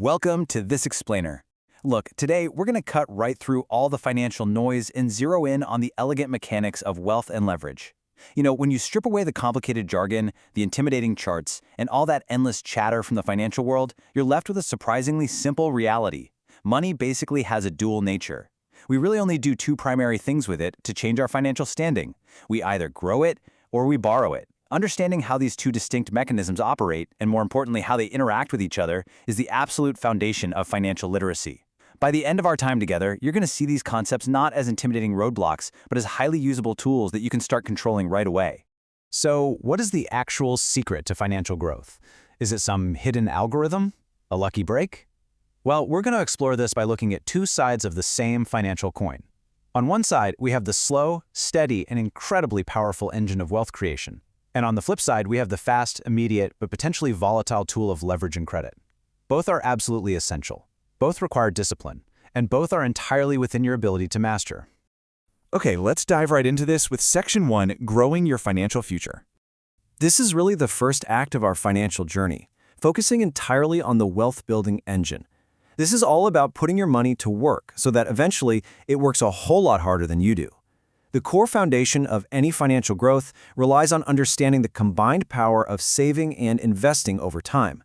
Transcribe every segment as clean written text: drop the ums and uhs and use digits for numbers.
Welcome to This Explainer. Look, today we're going to cut right through all the financial noise and zero in on the elegant mechanics of wealth and leverage. When you strip away the complicated jargon, the intimidating charts, and all that endless chatter from the financial world, you're left with a surprisingly simple reality. Money basically has a dual nature. We really only do two primary things with it to change our financial standing. We either grow it or we borrow it. Understanding how these two distinct mechanisms operate, and more importantly how they interact with each other, is the absolute foundation of financial literacy. By the end of our time together, you're going to see these concepts not as intimidating roadblocks, but as highly usable tools that you can start controlling right away. So, what is the actual secret to financial growth? Is it some hidden algorithm? A lucky break? Well, we're going to explore this by looking at two sides of the same financial coin. On one side, we have the slow, steady, and incredibly powerful engine of wealth creation. And on the flip side, we have the fast, immediate, but potentially volatile tool of leverage and credit. Both are absolutely essential. Both require discipline, and both are entirely within your ability to master. Okay, let's dive right into this with Section 1, Growing Your Financial Future. This is really the first act of our financial journey, focusing entirely on the wealth-building engine. This is all about putting your money to work so that eventually it works a whole lot harder than you do. The core foundation of any financial growth relies on understanding the combined power of saving and investing over time.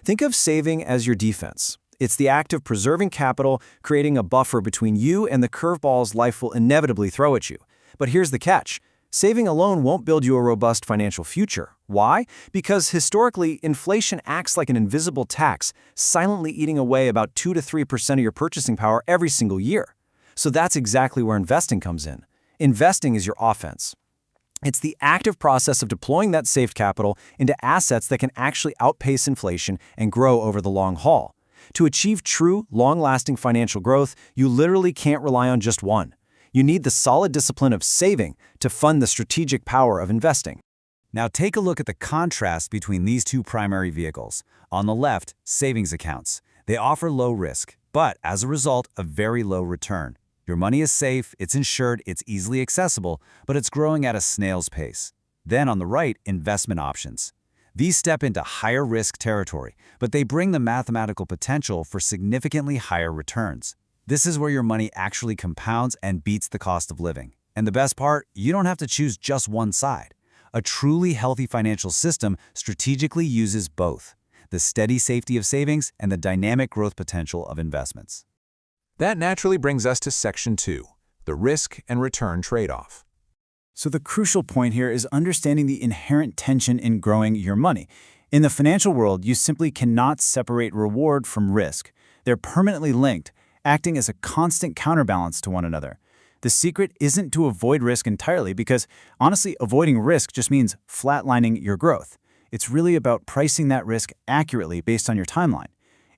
Think of saving as your defense. It's the act of preserving capital, creating a buffer between you and the curveballs life will inevitably throw at you. But here's the catch. Saving alone won't build you a robust financial future. Why? Because historically, inflation acts like an invisible tax, silently eating away about 2 to 3% of your purchasing power every single year. So that's exactly where investing comes in. Investing is your offense. It's the active process of deploying that saved capital into assets that can actually outpace inflation and grow over the long haul. To achieve true, long-lasting financial growth, you literally can't rely on just one. You need the solid discipline of saving to fund the strategic power of investing. Now take a look at the contrast between these two primary vehicles. On the left, savings accounts. They offer low risk, but as a result, a very low return. Your money is safe, it's insured, it's easily accessible, but it's growing at a snail's pace. Then on the right, investment options. These step into higher risk territory, but they bring the mathematical potential for significantly higher returns. This is where your money actually compounds and beats the cost of living. And the best part, you don't have to choose just one side. A truly healthy financial system strategically uses both, the steady safety of savings and the dynamic growth potential of investments. That naturally brings us to Section 2, the risk and return trade-off. So the crucial point here is understanding the inherent tension in growing your money. In the financial world, you simply cannot separate reward from risk. They're permanently linked, acting as a constant counterbalance to one another. The secret isn't to avoid risk entirely because, honestly, avoiding risk just means flatlining your growth. It's really about pricing that risk accurately based on your timeline.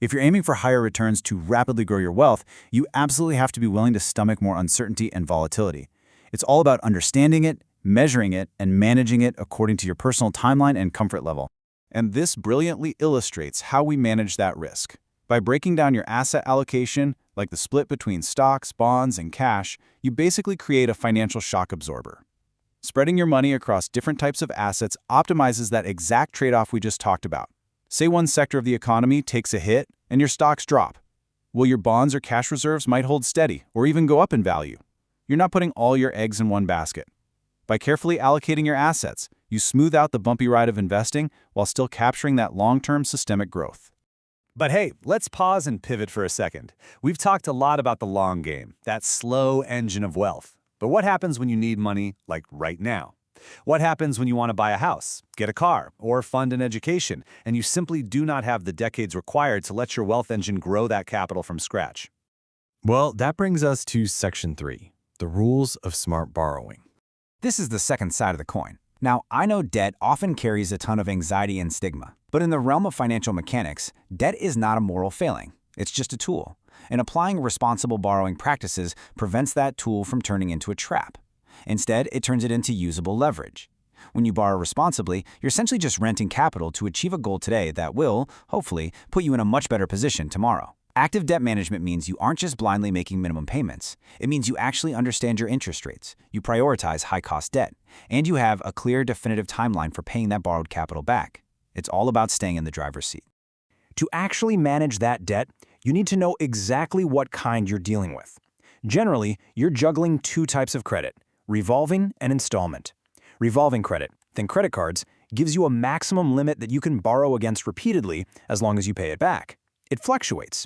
If you're aiming for higher returns to rapidly grow your wealth, you absolutely have to be willing to stomach more uncertainty and volatility. It's all about understanding it, measuring it, and managing it according to your personal timeline and comfort level. And this brilliantly illustrates how we manage that risk. By breaking down your asset allocation, like the split between stocks, bonds, and cash, you basically create a financial shock absorber. Spreading your money across different types of assets optimizes that exact trade-off we just talked about. Say one sector of the economy takes a hit and your stocks drop. Well, your bonds or cash reserves might hold steady or even go up in value. You're not putting all your eggs in one basket. By carefully allocating your assets, you smooth out the bumpy ride of investing while still capturing that long-term systemic growth. But hey, let's pause and pivot for a second. We've talked a lot about the long game, that slow engine of wealth. But what happens when you need money, like right now? What happens when you want to buy a house, get a car, or fund an education, and you simply do not have the decades required to let your wealth engine grow that capital from scratch? Well, that brings us to Section 3, the rules of smart borrowing. This is the second side of the coin. Now, I know debt often carries a ton of anxiety and stigma, but in the realm of financial mechanics, debt is not a moral failing. It's just a tool. And applying responsible borrowing practices prevents that tool from turning into a trap. Instead, it turns it into usable leverage. When you borrow responsibly, you're essentially just renting capital to achieve a goal today that will, hopefully, put you in a much better position tomorrow. Active debt management means you aren't just blindly making minimum payments. It means you actually understand your interest rates, you prioritize high-cost debt, and you have a clear, definitive timeline for paying that borrowed capital back. It's all about staying in the driver's seat. To actually manage that debt, you need to know exactly what kind you're dealing with. Generally, you're juggling two types of credit: revolving and installment. Revolving credit, think credit cards, gives you a maximum limit that you can borrow against repeatedly as long as you pay it back. It fluctuates.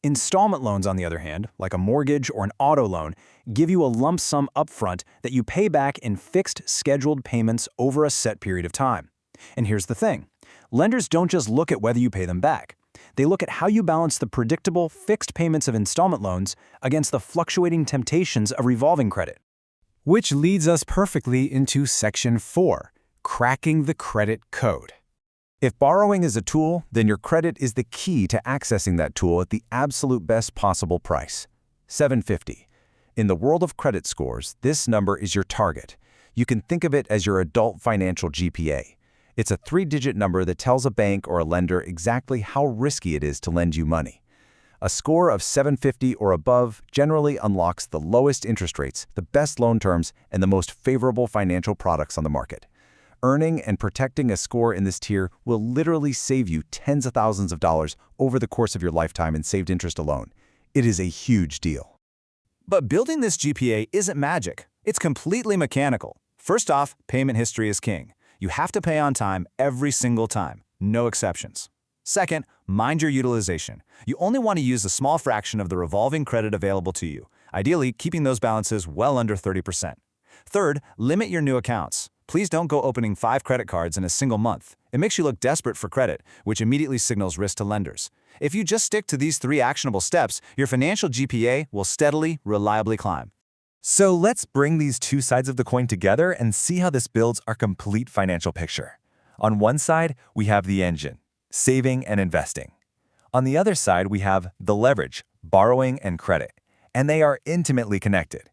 Installment loans, on the other hand, like a mortgage or an auto loan, give you a lump sum upfront that you pay back in fixed, scheduled payments over a set period of time. And here's the thing. Lenders don't just look at whether you pay them back. They look at how you balance the predictable, fixed payments of installment loans against the fluctuating temptations of revolving credit. Which leads us perfectly into Section 4, cracking the credit code. If borrowing is a tool, then your credit is the key to accessing that tool at the absolute best possible price. 750. In the world of credit scores, this number is your target. You can think of it as your adult financial GPA. It's a 3-digit number that tells a bank or a lender exactly how risky it is to lend you money. A score of 750 or above generally unlocks the lowest interest rates, the best loan terms, and the most favorable financial products on the market. Earning and protecting a score in this tier will literally save you tens of thousands of dollars over the course of your lifetime in saved interest alone. It is a huge deal. But building this GPA isn't magic. It's completely mechanical. First off, payment history is king. You have to pay on time every single time, no exceptions. Second, mind your utilization. You only want to use a small fraction of the revolving credit available to you, ideally keeping those balances well under 30%. Third, limit your new accounts. Please don't go opening 5 credit cards in a single month. It makes you look desperate for credit, which immediately signals risk to lenders. If you just stick to these 3 actionable steps, your financial GPA will steadily, reliably climb. So let's bring these two sides of the coin together and see how this builds our complete financial picture. On one side, we have the engine, saving and investing. On the other side, we have the leverage, borrowing and credit, and they are intimately connected.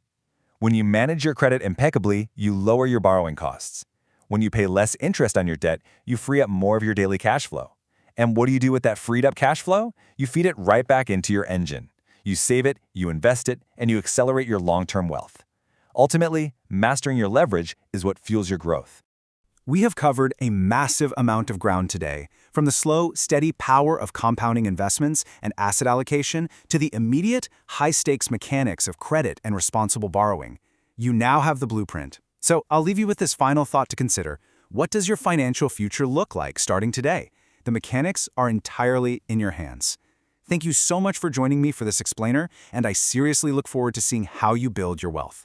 When you manage your credit impeccably, you lower your borrowing costs. When you pay less interest on your debt, you free up more of your daily cash flow. And what do you do with that freed up cash flow? You feed it right back into your engine. You save it, you invest it, and you accelerate your long-term wealth. Ultimately, mastering your leverage is what fuels your growth. We have covered a massive amount of ground today, from the slow, steady power of compounding investments and asset allocation to the immediate, high-stakes mechanics of credit and responsible borrowing. You now have the blueprint. So I'll leave you with this final thought to consider. What does your financial future look like starting today? The mechanics are entirely in your hands. Thank you so much for joining me for this explainer, and I seriously look forward to seeing how you build your wealth.